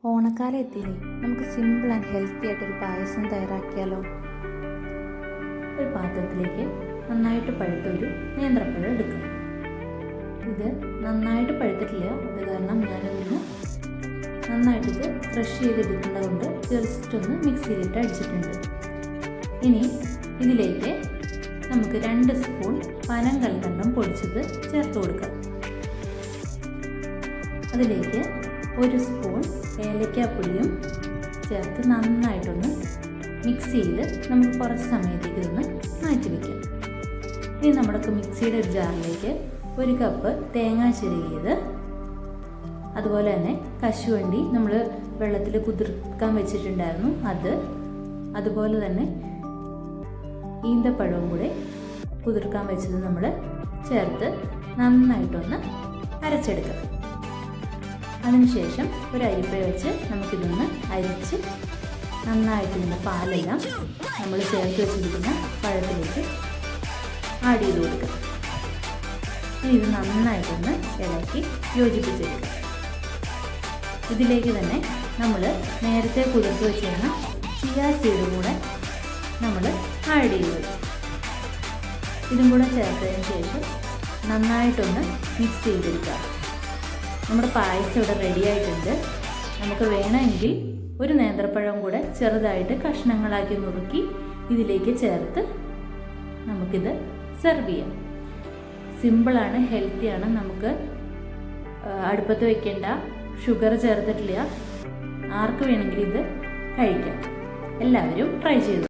ഓണക്കാലം എത്തിയില്ലേ, നമുക്ക് simple and healthy ആയിട്ടൊരു പായസം തയ്യാറാക്കിയാലോ. ഒരു പാത്രത്തിലേക്ക് നന്നായിട്ട് പഴുത്തൊരു നേന്ത്രപ്പഴം എടുക്കുക. ഇത് നന്നായിട്ട് പഴുത്തിട്ടില്ല, അത് കാരണം ഞാനതൊന്ന് നന്നായിട്ടിത് ക്രഷ് ചെയ്തെടുക്കേണ്ടത് കൊണ്ട് ജസ്റ്റ് ഒന്ന് മിക്സിയിലിട്ട് അടിച്ചിട്ടുണ്ട്. ഇനി ഇതിലേക്ക് നമുക്ക് 2 സ്പൂൺ പനങ്കൽക്കണ്ടം പൊടിച്ചത് ചേർത്ത് കൊടുക്കാം. അതിലേക്ക് 1 സ്പൂൺ ഏലക്കാപ്പൊടിയും ചേർത്ത് നന്നായിട്ടൊന്ന് മിക്സ് ചെയ്ത് നമുക്ക് കുറച്ച് സമയത്തേക്ക് ഇതൊന്ന് മാറ്റി വയ്ക്കാം. ഇനി നമ്മുടെ മിക്സിയുടെ ഒരു ജാറിലേക്ക് 1 കപ്പ് തേങ്ങ ചിരകിയത്, അതുപോലെ തന്നെ കശുവണ്ടി നമ്മൾ വെള്ളത്തിൽ കുതിർക്കാൻ വെച്ചിട്ടുണ്ടായിരുന്നു അതുപോലെ തന്നെ ഈന്തപ്പഴവും കൂടെ കുതിർക്കാൻ വെച്ചത് നമ്മൾ ചേർത്ത് നന്നായിട്ടൊന്ന് അരച്ചെടുക്കാം. അതിനുശേഷം ഒരു അരിപ്പ വെച്ച് നമുക്കിതൊന്ന് അരിച്ച് നന്നായിട്ട് ഇതിൻ്റെ പാലെല്ലാം നമ്മൾ ചേർത്ത് വെച്ചിരിക്കുന്ന പഴത്തിലേക്ക് ആഡ് ചെയ്ത് കൊടുക്കുക. ഇത് നന്നായിട്ടൊന്ന് ഇളക്കി യോജിപ്പിച്ചെടുക്കുക. ഇതിലേക്ക് തന്നെ നമ്മൾ നേരത്തെ കുതിർത്ത് വെച്ചിരുന്ന ചിയാ സീഡും കൂടെ നമ്മൾ ആഡ് ചെയ്ത് വയ്ക്കും. ഇതും കൂടെ ചേർത്തതിന് ശേഷം നന്നായിട്ടൊന്ന് മിക്സ് ചെയ്തെടുക്കുക. നമ്മുടെ പായസം ഇവിടെ റെഡി ആയിട്ടുണ്ട്. നമുക്ക് വേണമെങ്കിൽ ഒരു നേന്ത്രപ്പഴം കൂടെ ചെറുതായിട്ട് കഷ്ണങ്ങളാക്കി നുറുക്കി ഇതിലേക്ക് ചേർത്ത് നമുക്കിത് സെർവ് ചെയ്യാം. സിമ്പിളാണ്, ഹെൽത്തിയാണ്. നമുക്ക് അടുപ്പത്ത് വെക്കേണ്ട, ഷുഗർ ചേർത്തിട്ടില്ല. ആർക്ക് വേണമെങ്കിലും ഇത് കഴിക്കാം. എല്ലാവരും ട്രൈ ചെയ്തു.